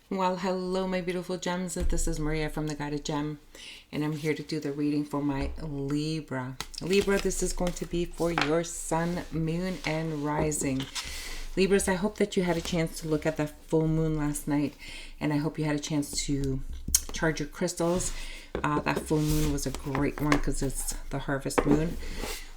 Well, hello, my beautiful gems. This is Maria from The Guided Gem, and I'm here to do the reading for my Libra. Libra, this is going to be for your sun, moon, and rising. Libras, I hope that you had a chance to look at that full moon last night, and I hope you had a chance to charge your crystals. That full moon was a great one because it's the harvest moon.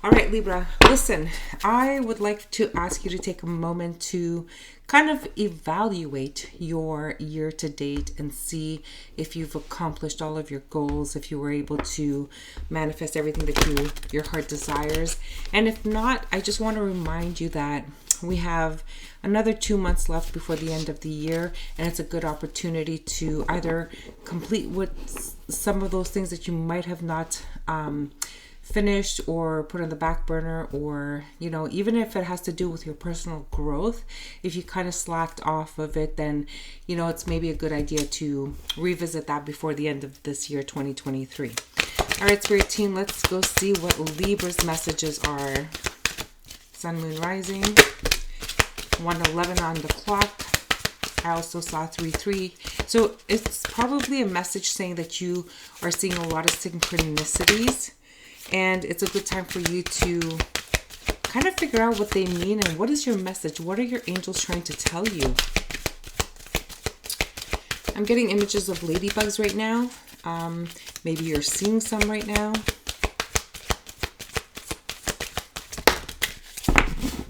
All right, Libra, listen, I would like to ask you to take a moment to kind of evaluate your year to date and see if you've accomplished all of your goals, if you were able to manifest everything that your heart desires. And if not, I just want to remind you that we have another 2 months left before the end of the year, and it's a good opportunity to either complete what some of those things that you might have not finished or put on the back burner, or even if it has to do with your personal growth, if you kind of slacked off of it, then it's maybe a good idea to revisit that before the end of this year 2023. All right, Spirit Team, let's go see what Libra's messages are. Sun, moon, rising. 1:11 on the clock. I also saw 3:3. So it's probably a message saying that you are seeing a lot of synchronicities, and it's a good time for you to kind of figure out what they mean and what is your message. What are your angels trying to tell you? I'm getting images of ladybugs right now. Maybe you're seeing some right now.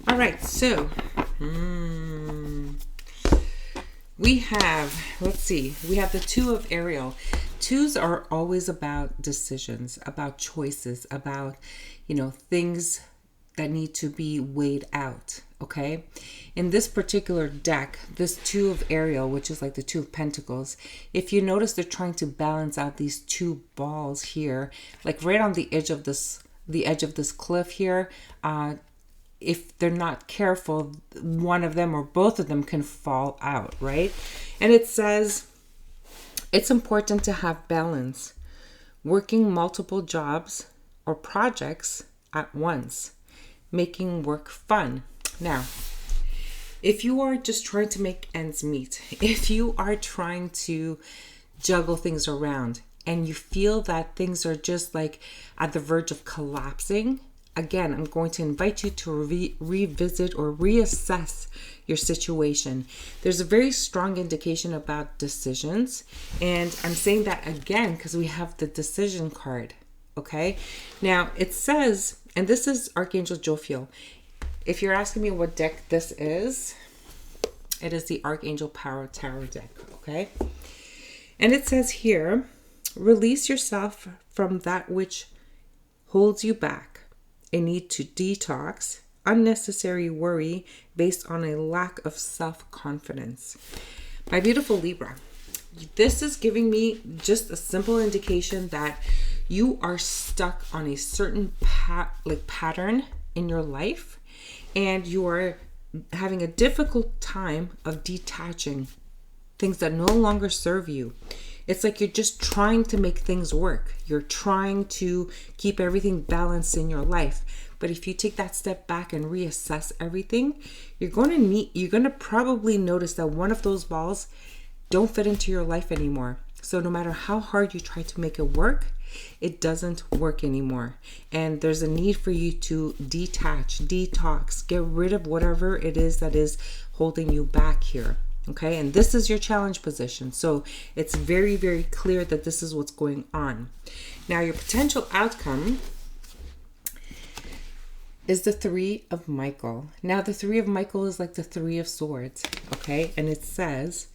All right, so we have, we have the Two of Ariel. Twos are always about decisions, about choices, about, things that need to be weighed out, okay? In this particular deck, this Two of Ariel, which is like the Two of Pentacles, if you notice, they're trying to balance out these two balls here, like right on the edge of this cliff here. If they're not careful, one of them or both of them can fall out, right? And it says it's important to have balance, working multiple jobs or projects at once, making work fun. Now, if you are just trying to make ends meet, if you are trying to juggle things around and you feel that things are just like at the verge of collapsing, again, I'm going to invite you to revisit or reassess your situation. There's a very strong indication about decisions. And I'm saying that again because we have the decision card. Okay. Now it says, and this is Archangel Jophiel. If you're asking me what deck this is, it is the Archangel Power Tarot deck. Okay. And it says here, release yourself from that which holds you back. A need to detox, unnecessary worry based on a lack of self-confidence. My beautiful Libra, this is giving me just a simple indication that you are stuck on a certain pattern in your life, and you are having a difficult time of detaching things that no longer serve you. It's like you're just trying to make things work. You're trying to keep everything balanced in your life. But if you take that step back and reassess everything, you're going to probably notice that one of those balls don't fit into your life anymore. So no matter how hard you try to make it work, it doesn't work anymore. And there's a need for you to detach, detox, get rid of whatever it is that is holding you back here. Okay, and this is your challenge position. So it's very, very clear that this is what's going on. Now, your potential outcome is the Three of Michael. Now, the Three of Michael is like the Three of Swords. Okay, and it says,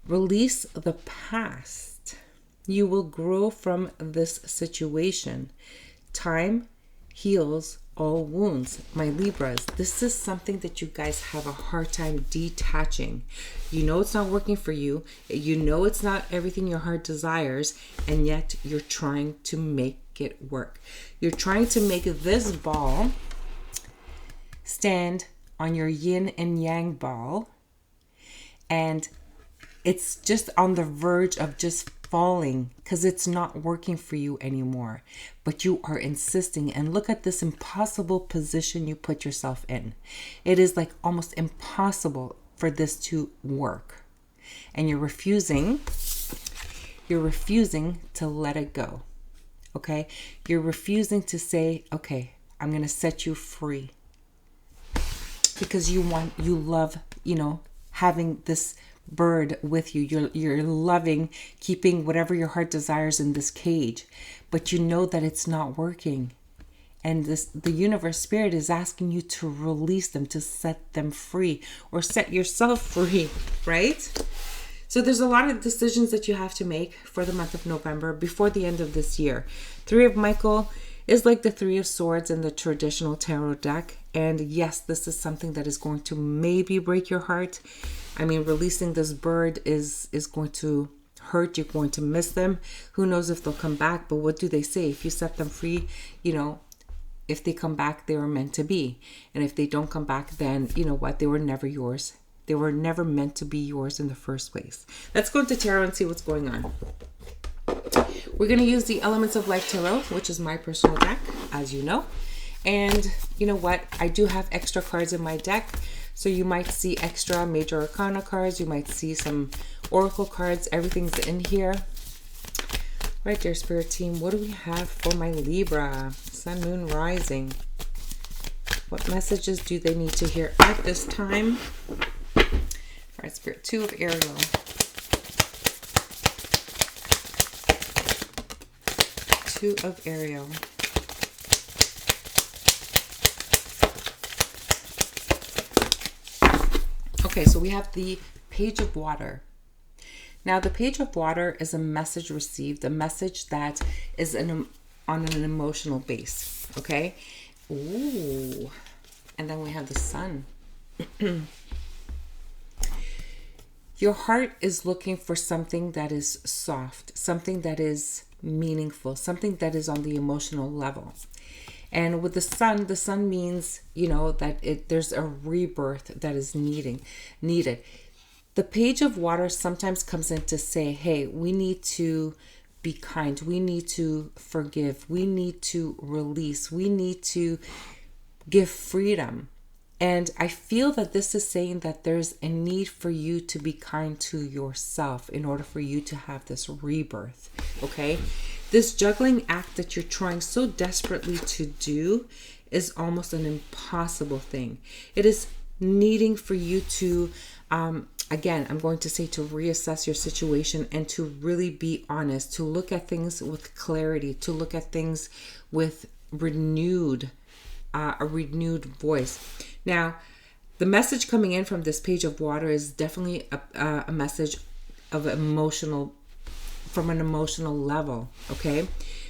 release the past. You will grow from this situation. Time heals all wounds. My Libras, this is something that you guys have a hard time detaching. You know it's not working for you. You know it's not everything your heart desires, and yet you're trying to make it work. You're trying to make this ball stand on your yin and yang ball, and it's just on the verge of just falling because it's not working for you anymore, but you are insisting. And look at this impossible position you put yourself in. It is like almost impossible for this to work. and you're refusing to let it go. Okay? You're refusing to say, okay, I'm going to set you free. Because you love, having this bird with you. You're loving keeping whatever your heart desires in this cage, but you know that it's not working. And the universe spirit is asking you to release them, to set them free, or set yourself free, right? So there's a lot of decisions that you have to make for the month of November before the end of this year. Three of Michael is like the Three of Swords in the traditional tarot deck. And yes, this is something that is going to maybe break your heart. I mean, releasing this bird is going to hurt. You're going to miss them. Who knows if they'll come back? But what do they say? If you set them free, if they come back, they were meant to be. And if they don't come back, then you know what? They were never yours. They were never meant to be yours in the first place. Let's go into tarot and see what's going on. We're going to use the Elements of Life Tarot, which is my personal deck, as you know. And you know what? I do have extra cards in my deck. So you might see extra major arcana cards. You might see some oracle cards. Everything's in here. Right, dear spirit team, what do we have for my Libra? Sun, moon, rising. What messages do they need to hear at this time? All right, spirit, Two of Ariel. Two of Ariel. Okay, so we have the Page of Water. Now, the Page of Water is a message received, a message that is on an emotional base, okay? Ooh. And then we have the Sun. Your heart is looking for something that is soft, something that is meaningful, something that is on the emotional level. And with the sun means, that there's a rebirth that is needed. The Page of Water sometimes comes in to say, hey, we need to be kind. We need to forgive. We need to release. We need to give freedom. And I feel that this is saying that there's a need for you to be kind to yourself in order for you to have this rebirth, okay? This juggling act that you're trying so desperately to do is almost an impossible thing. It is needing for you to, again, I'm going to say to reassess your situation and to really be honest, to look at things with clarity, to look at things with a renewed voice. Now, the message coming in from this Page of Water is definitely a message of from an emotional level, okay?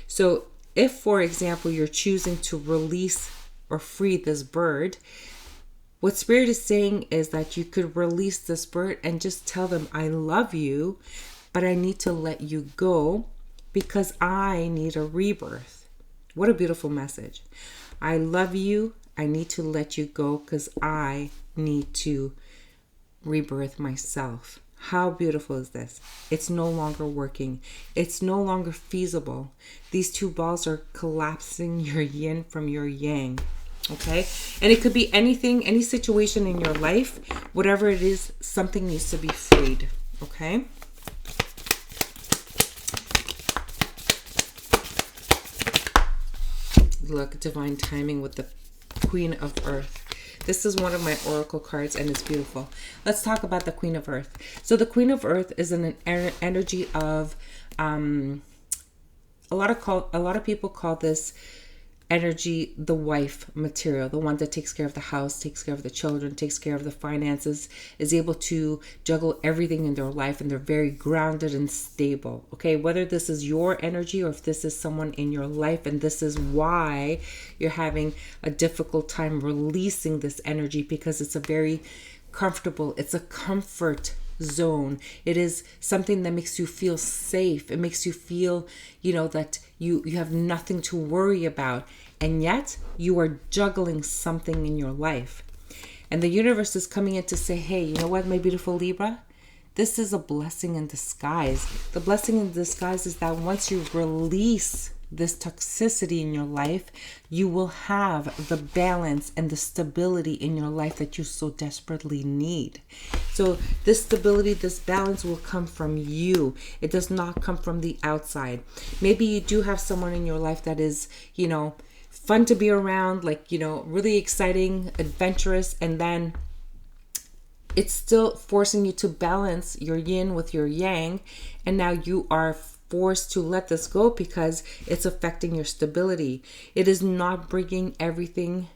So if, for example, you're choosing to release or free this bird, what Spirit is saying is that you could release this bird and just tell them, I love you, but I need to let you go because I need a rebirth. What a beautiful message. I love you. I need to let you go because I need to rebirth myself. How beautiful is this? It's no longer working. It's no longer feasible. These two balls are collapsing your yin from your yang. Okay? And it could be anything, any situation in your life. Whatever it is, something needs to be freed. Okay? Look, divine timing with the Queen of Earth. This is one of my oracle cards and it's beautiful. Let's talk about the Queen of Earth. So the Queen of Earth is an energy of a lot of people call this energy the wife material, the one that takes care of the house, takes care of the children, takes care of the finances, is able to juggle everything in their life, and they're very grounded and stable. Okay, whether this is your energy or if this is someone in your life, and this is why you're having a difficult time releasing this energy, because it's a very comfortable, it's a comfort zone. It is something that makes you feel safe. It makes you feel, that you have nothing to worry about, and yet you are juggling something in your life. And the universe is coming in to say, hey, you know what, my beautiful Libra? This is a blessing in disguise. The blessing in disguise is that once you release this toxicity in your life, you will have the balance and the stability in your life that you so desperately need. So this stability, this balance will come from you. It does not come from the outside. Maybe you do have someone in your life that is, fun to be around, like, really exciting, adventurous, and then it's still forcing you to balance your yin with your yang. And now you are forced to let this go because it's affecting your stability. It is not bringing everything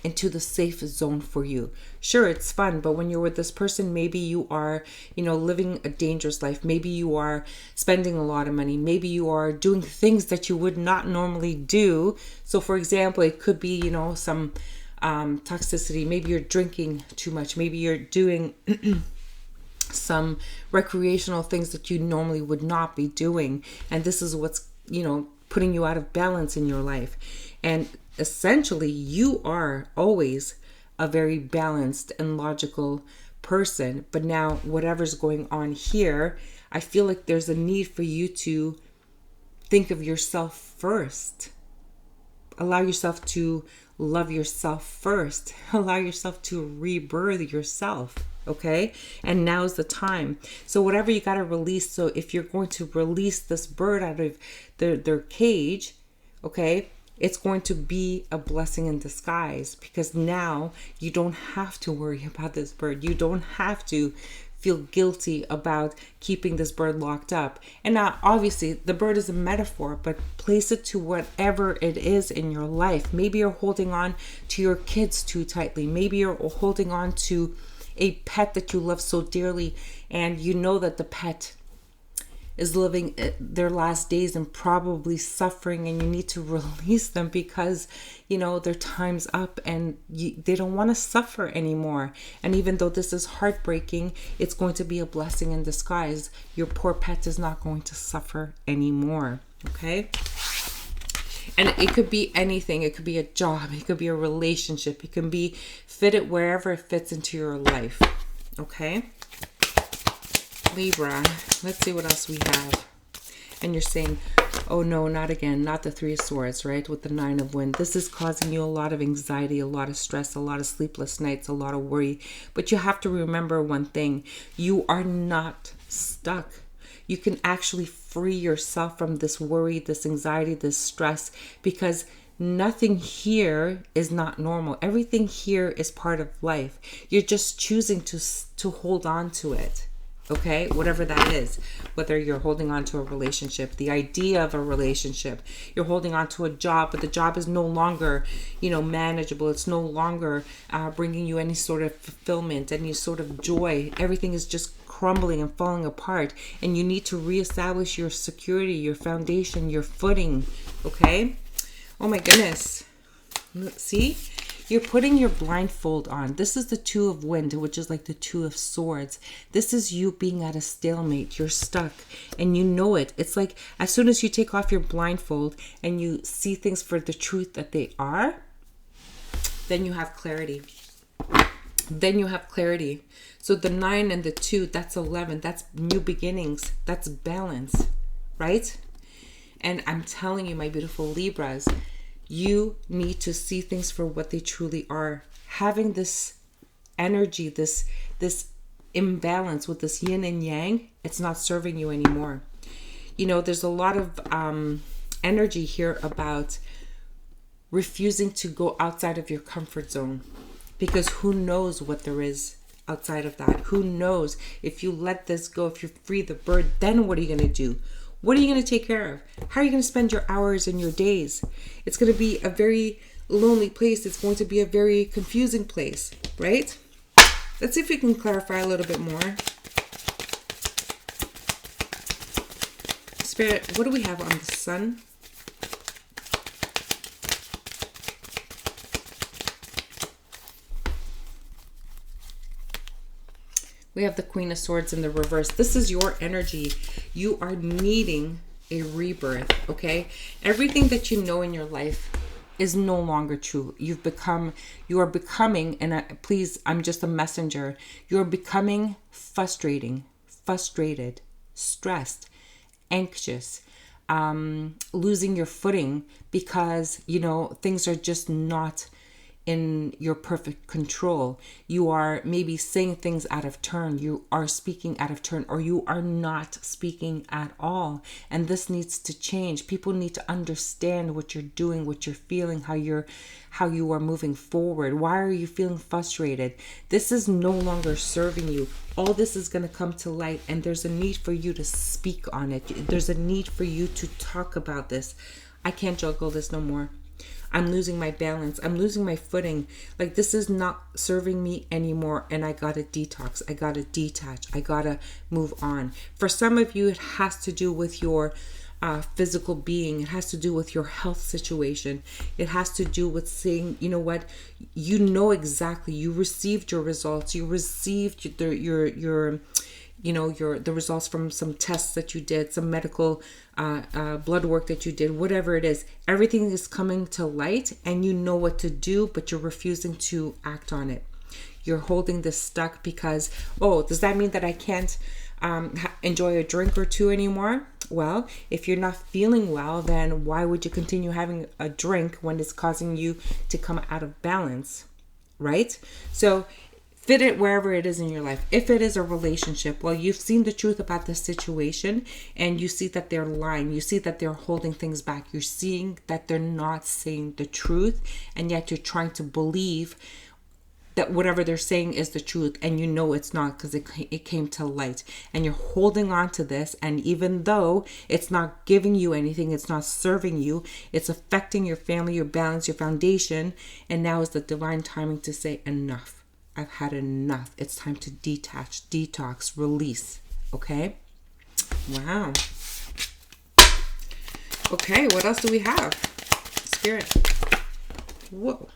into the safe zone for you. Sure, it's fun, but when you're with this person, maybe you are, living a dangerous life. Maybe you are spending a lot of money. Maybe you are doing things that you would not normally do. So for example, it could be, some toxicity. Maybe you're drinking too much. Maybe you're doing some recreational things that you normally would not be doing. And this is what's, putting you out of balance in your life. And essentially, you are always a very balanced and logical person. But now whatever's going on here, I feel like there's a need for you to think of yourself first. Allow yourself to love yourself first. Allow yourself to rebirth yourself. Okay? And now's the time. So whatever you got to release. So if you're going to release this bird out of their cage, okay, it's going to be a blessing in disguise, because now you don't have to worry about this bird. You don't have to feel guilty about keeping this bird locked up. And now, obviously, the bird is a metaphor, but place it to whatever it is in your life. Maybe you're holding on to your kids too tightly. Maybe you're holding on to a pet that you love so dearly, and you know that the pet is living their last days and probably suffering, and you need to release them because, their time's up and they don't want to suffer anymore. And even though this is heartbreaking, it's going to be a blessing in disguise. Your poor pet is not going to suffer anymore. Okay? And it could be anything. It could be a job. It could be a relationship. It can be fitted wherever it fits into your life. Okay? Libra, let's see what else we have. And you're saying, oh no, not again, not the Three of Swords, right? With the Nine of Wands. This is causing you a lot of anxiety, a lot of stress, a lot of sleepless nights, a lot of worry. But you have to remember one thing. You are not stuck. You can actually free yourself from this worry, this anxiety, this stress, because nothing here is not normal. Everything here is part of life. You're just choosing to hold on to it. Okay, whatever that is, whether you're holding on to a relationship, the idea of a relationship, you're holding on to a job, but the job is no longer, manageable. It's no longer bringing you any sort of fulfillment, any sort of joy. Everything is just crumbling and falling apart, and you need to reestablish your security, your foundation, your footing. Okay? Oh my goodness. See? You're putting your blindfold on. This is the Two of Wands, which is like the Two of Swords. This is you being at a stalemate. You're stuck and you know it. It's like as soon as you take off your blindfold and you see things for the truth that they are, then you have clarity. Then you have clarity. So the 9 and the 2, that's 11. That's new beginnings. That's balance, right? And I'm telling you, my beautiful Libras, you need to see things for what they truly are. Having this energy, this imbalance with this yin and yang, it's not serving you anymore. There's a lot of energy here about refusing to go outside of your comfort zone, because who knows what there is outside of that? Who knows? If you let this go, if you free the bird, then what are you going to do? What are you going to take care of? How are you going to spend your hours and your days? It's going to be a very lonely place. It's going to be a very confusing place, right? Let's see if we can clarify a little bit more. Spirit, what do we have on the Sun? We have the Queen of Swords in the reverse. This is your energy. You are needing a rebirth, okay? Everything that you know in your life is no longer true. You are becoming, and please, I'm just a messenger. You're becoming frustrated, stressed, anxious, losing your footing because, things are just not in your perfect control. You are maybe saying things out of turn. You are speaking out of turn, or you are not speaking at all. And this needs to change. People need to understand what you're doing, what you're feeling, how you are moving forward. Why are you feeling frustrated? This is no longer serving you. All this is going to come to light, and there's a need for you to speak on it. There's a need for you to talk about this. I can't juggle this no more. I'm losing my balance. I'm losing my footing. Like, this is not serving me anymore, and I gotta detox. I gotta detach. I gotta move on. For some of you, it has to do with your physical being. It has to do with your health situation. It has to do with saying, you know what, exactly. You received your results. You received the results from some tests that you did, some medical blood work that you did, whatever it is. Everything is coming to light, and you know what to do, but you're refusing to act on it. You're holding this stuck because, does that mean that I can't enjoy a drink or two anymore? Well, if you're not feeling well, then why would you continue having a drink when it's causing you to come out of balance, right? So fit it wherever it is in your life. If it is a relationship, well, you've seen the truth about the situation, and you see that they're lying. You see that they're holding things back. You're seeing that they're not saying the truth, and yet you're trying to believe that whatever they're saying is the truth, and you know it's not because it came to light, and you're holding on to this. And even though it's not giving you anything, it's not serving you, it's affecting your family, your balance, your foundation, and now is the divine timing to say enough. I've had enough. It's time to detach, detox, release. Okay? Wow. Okay, what else do we have? Spirit. Whoa.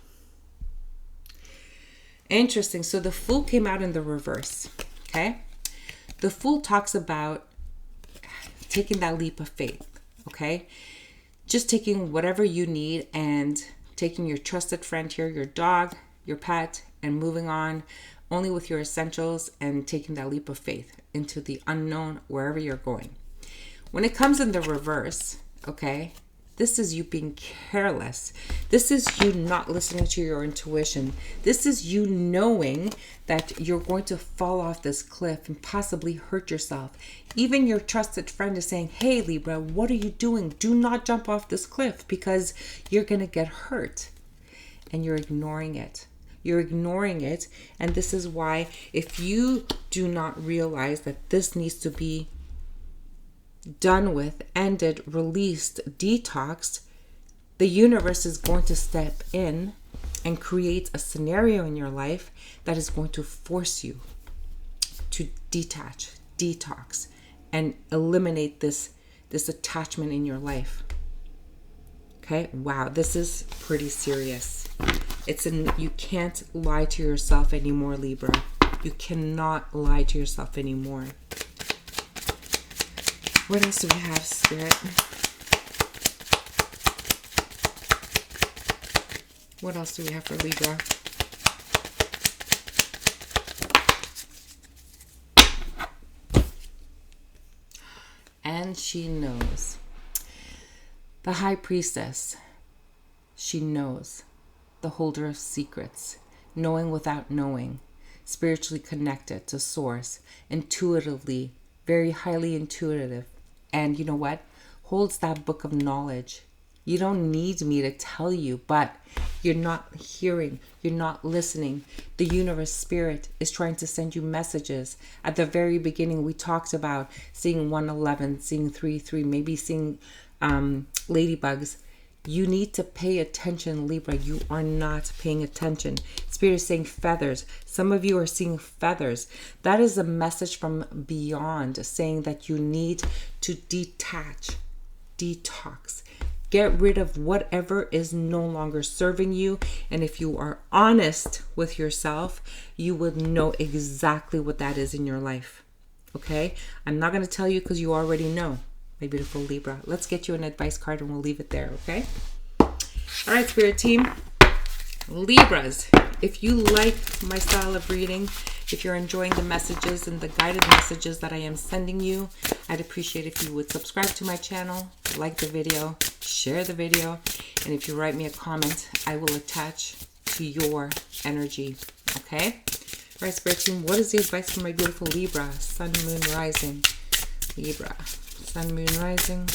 Interesting. So the Fool came out in the reverse. Okay? The Fool talks about taking that leap of faith. Okay? Just taking whatever you need and taking your trusted friend here, your dog, your pet, and moving on only with your essentials and taking that leap of faith into the unknown wherever you're going. When it comes in the reverse, okay, this is you being careless. This is you not listening to your intuition. This is you knowing that you're going to fall off this cliff and possibly hurt yourself. Even your trusted friend is saying, hey, Libra, what are you doing? Do not jump off this cliff because you're going to get hurt. And you're ignoring it. You're ignoring it. And this is why, if you do not realize that this needs to be done with, ended, released, detoxed, the universe is going to step in and create a scenario in your life that is going to force you to detach, detox, and eliminate this attachment in your life. Okay? Wow, this is pretty serious. You can't lie to yourself anymore, Libra. You cannot lie to yourself anymore. What else do we have, Spirit? What else do we have for Libra? And she knows. The High Priestess. She knows. The holder of secrets. Knowing without knowing. Spiritually connected to Source. Intuitively. Very highly intuitive. And you know what? Holds that book of knowledge. You don't need me to tell you, but you're not hearing. You're not listening. The universe spirit is trying to send you messages. At the very beginning, we talked about seeing 111, seeing 33, maybe seeing ladybugs. You need to pay attention, Libra. You are not paying attention. Spirit is saying feathers. Some of you are seeing feathers. That is a message from beyond saying that you need to detach, detox, get rid of whatever is no longer serving you. And if you are honest with yourself, you would know exactly what that is in your life. Okay? I'm not going to tell you because you already know. My beautiful Libra. Let's get you an advice card and we'll leave it there, okay? All right, Spirit team. Libras, if you like my style of reading, If you're enjoying the messages and the guided messages that I am sending you, I'd appreciate if you would subscribe to my channel, like the video, share the video, and if you write me a comment, I will attach to your energy. Okay? All right, Spirit Team, what is the advice for my beautiful Libra, Sun, Moon, Rising? Libra, Sun, Moon, Rising.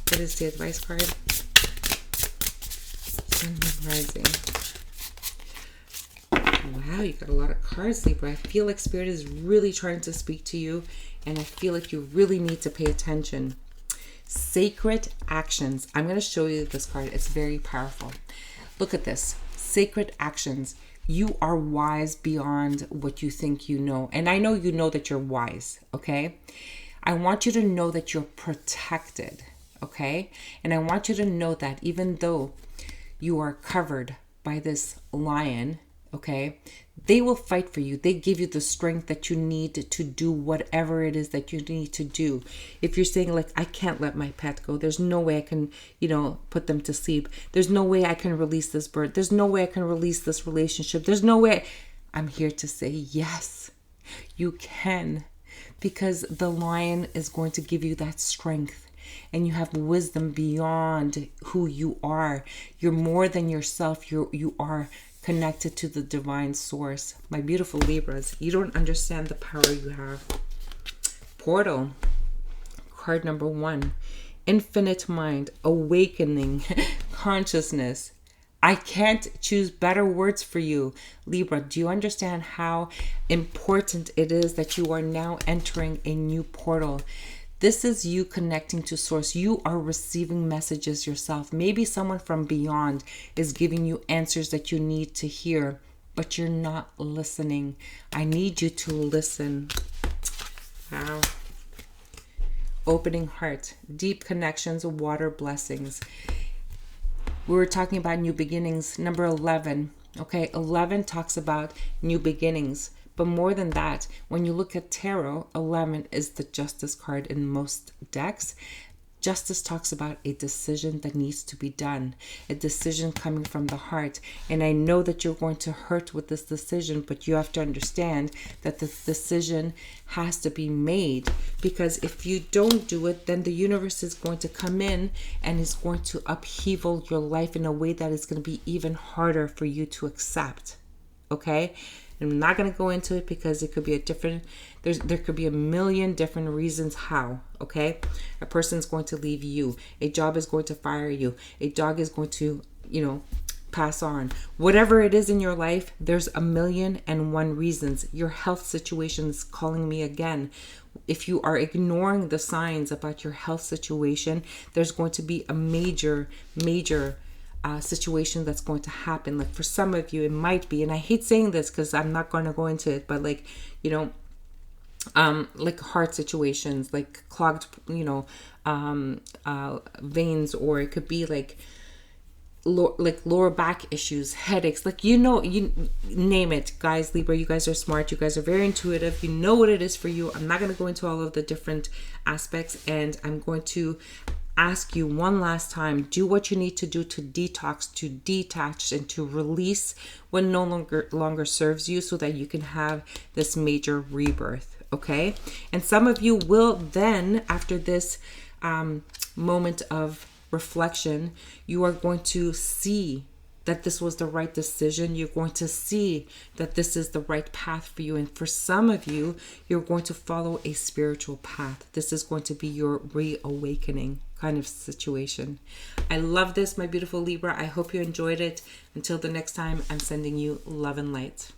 What is the advice card? Sun, Moon, Rising. Wow, you got a lot of cards, Libra. I feel like Spirit is really trying to speak to you, and I feel like you really need to pay attention. Sacred actions. I'm going to show you this card. It's very powerful. Look at this. Sacred actions. You are wise beyond what you think you know. And I know you know that you're wise, okay? I want you to know that you're protected, okay? And I want you to know that even though you are covered by this lion, okay, they will fight for you. They give you the strength that you need to do whatever it is that you need to do. If you're saying like, I can't let my pet go. There's no way I can, put them to sleep. There's no way I can release this bird. There's no way I can release this relationship. There's no way. I'm here to say, yes, you can, because the lion is going to give you that strength. And you have wisdom beyond who you are. You're more than yourself. You are connected to the divine source. My beautiful Libras, you don't understand the power you have. Portal, card number 1. Infinite mind, awakening, consciousness. I can't choose better words for you. Libra, do you understand how important it is that you are now entering a new portal? This is you connecting to source. You are receiving messages yourself. Maybe someone from beyond is giving you answers that you need to hear, but you're not listening. I need you to listen. Wow. Opening heart, deep connections, water blessings. We were talking about new beginnings. Number 11. Okay, 11 talks about new beginnings. But more than that, when you look at tarot, 11 is the justice card in most decks. Justice talks about a decision that needs to be done, a decision coming from the heart. And I know that you're going to hurt with this decision, but you have to understand that this decision has to be made, because if you don't do it, then the universe is going to come in and is going to upheaval your life in a way that is going to be even harder for you to accept. Okay? I'm not going to go into it because it could be there could be a million different reasons how, okay? A person's going to leave you. A job is going to fire you. A dog is going to, pass on. Whatever it is in your life, there's 1,000,001 reasons. Your health situation is calling me again. If you are ignoring the signs about your health situation, there's going to be a major situation that's going to happen. Like for some of you, it might be, and I hate saying this because I'm not going to go into it, but like heart situations, like clogged, veins, or it could be like lower back issues, headaches, you name it. Guys, Libra, you guys are smart. You guys are very intuitive. You know what it is for you. I'm not going to go into all of the different aspects, and I'm going to ask you one last time, do what you need to do to detox, to detach, and to release what no longer serves you, so that you can have this major rebirth, okay? And some of you will then, after this moment of reflection, you are going to see that this was the right decision. You're going to see that this is the right path for you. And for some of you, you're going to follow a spiritual path. This is going to be your reawakening kind of situation. I love this, my beautiful Libra. I hope you enjoyed it. Until the next time, I'm sending you love and light.